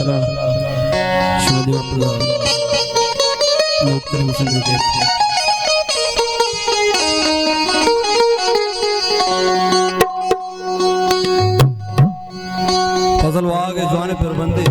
चला शिवदेव आपला लोक संगीत फजल वाग जवान पर बंदे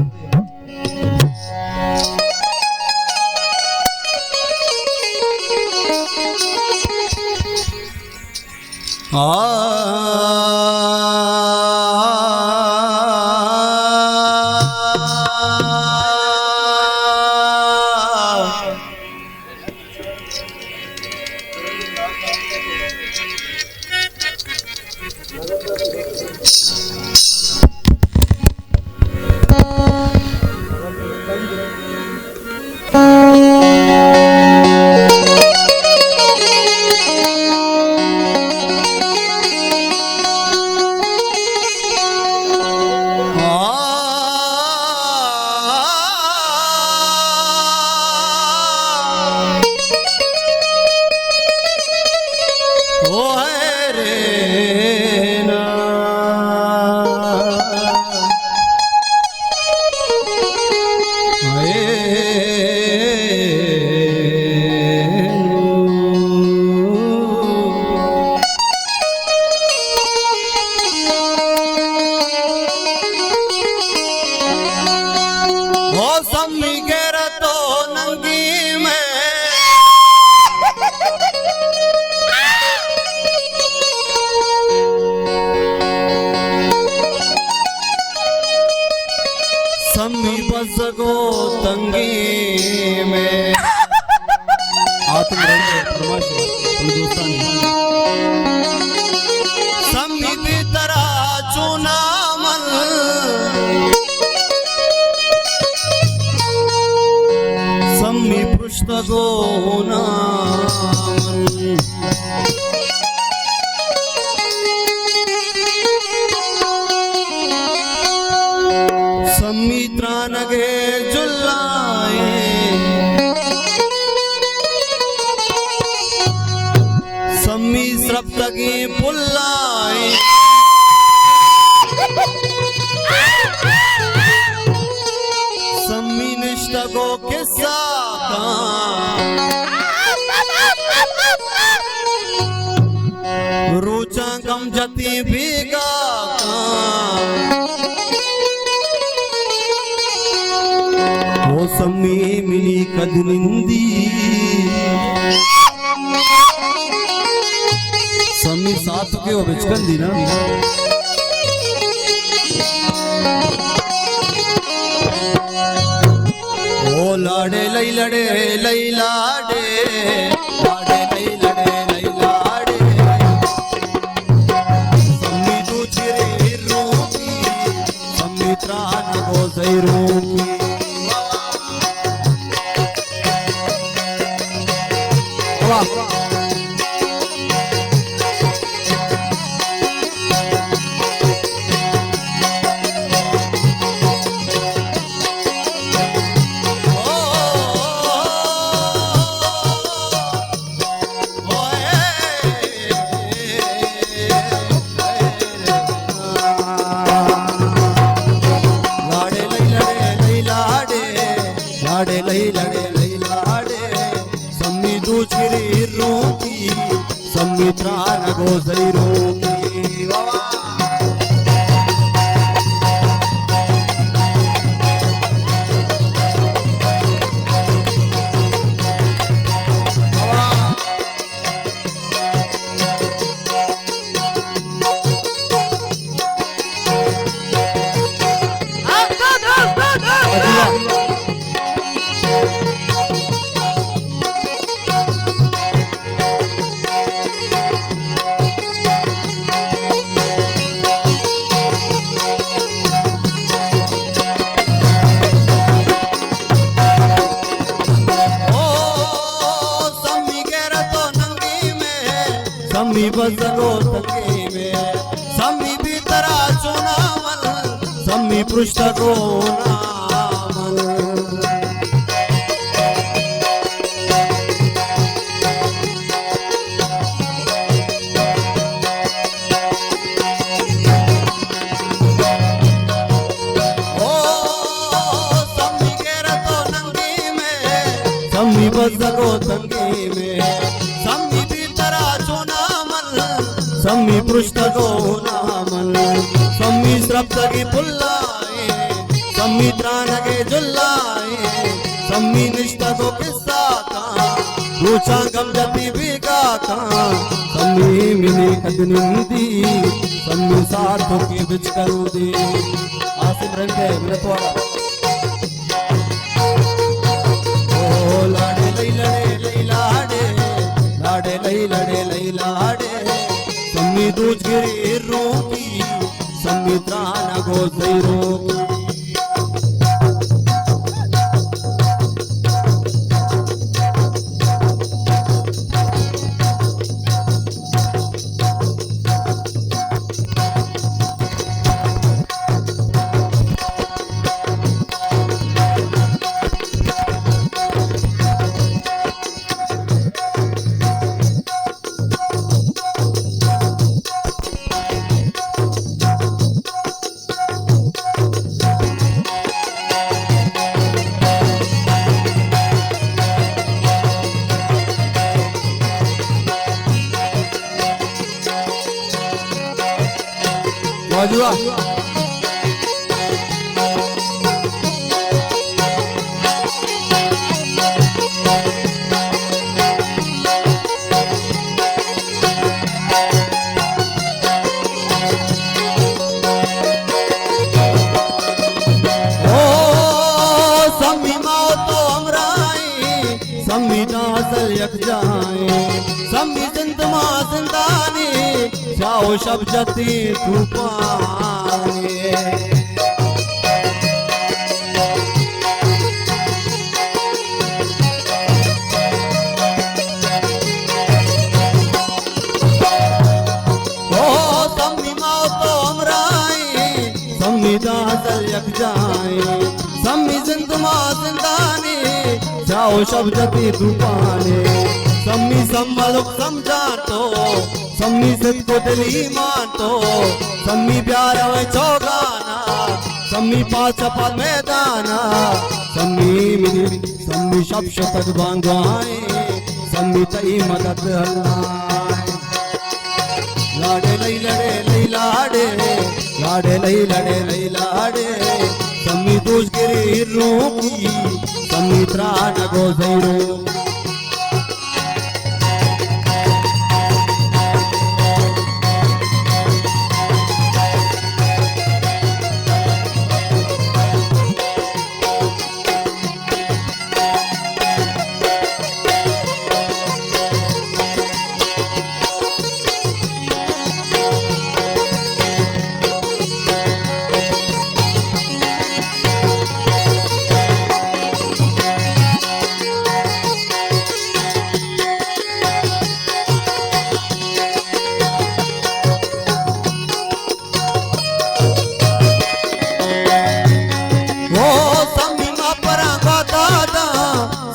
सम्मी बसगो तंगी में आत्म रंग परमाशा दोस्तानी सम्मी भीतरा चुना मन सम्मी पृष्ठगो नामन सम्मित्रानगे जुल्लाए सम्मी स्रप्तगी पुल्लाए सम्मी निष्ठगो किस्सा रूचा कम जती भीगा सम्मी मिली कदनिंदी सम्मी साथ के बिचकन दी ना ओ लाडे लई लड़े लई लाडे लाडे लई लड़े लई लाडे सम्मी दूसरे रूपी सम्मी त्राण को सही रूपी लाडे लई लड़े लई लाडे सम्मी दूसरी रूपी सम्मी त्राण गो सही रूपी सम्मी बसगो तंगी में सम्मी भीतरा चुनावन सम्मी पृष्ठगो नामन ओ सम्मी पृष्ठको नामल सम्मी स्रप्तकी पुल्लाए सम्मी त्राणके जुल्लाए सम्मी निष्ठको किस्सा का दूचा गम जपी बिगा का सम्मी मिली कदनिंदी सम्मी सार्थों की बिच करू दी आसिफ रंगे मिलतवाड़ा ओ लाडे लई लाडे लाडे लई लाडे सम्मी दूज गिरी रोकी सम्मी त्राण गो जई रोकी वाजुआ सम्मी जिंद मां जिंदानी जाओ शब जती तूफानी ओ सम्मी माओ तो हमराई सम्मी दासल यक जाए सम्मी जिंद मां जिंदानी जाओ शब जती तूफानी सम्मी सम्मलुक समझा तो सम्मी सिद्ध को दिली मान तो सम्मी प्यार है चौगाना सम्मी पास पल मैदाना सम्मी मिली सम्मी शब शतक बांधवाए सम्मी तई मदद हल्लाए लाडे लई लाडे लाडे लई लाडे सम्मी दूज गिरी रोकी सम्मी त्राण गो जई रोकी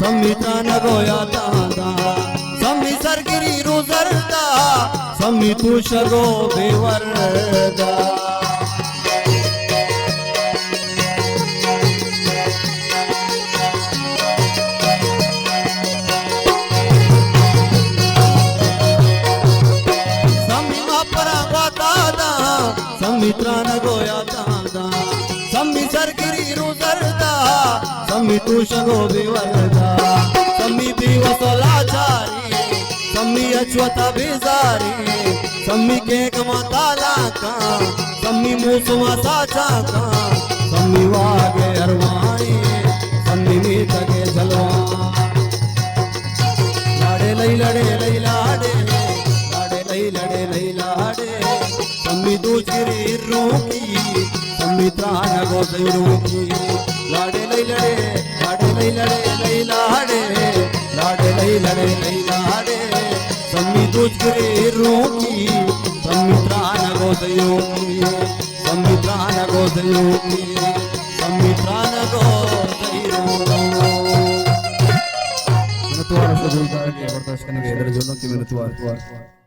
सम्मी त्राण गोया दादा सम्मी सरगिरी रुजरदा सम्मी तू शगो बेवरदा सम्मी मापरा दादा सम्मी त्राण गोया दादा सम्मी सरगिरी रुजरदा सम्मी तू शगो बेवरदा सम्मी बीवसोलाचारी सम्मी अश्वता बेजारी सम्मी केक माताला का सम्मी मूसुमा साचा का सम्मी वागे अरवाई सम्मी नीत के जलवा लाडे लई लाडे लई लाडे सम्मी दूसरी रोकी सम्मी त्राण गो जई रोकी लाडे लई लाडे लई लाडे सम्मी दूसरी रोकी सम्मी त्राण गो जई रोकी सम्मी त्राण गो जई रोकी सम्मी त्राण गो जई रोकी मेरे तुआर से जुलता है बर्दाश्त करने के इधर जुलने की मेरे तुआर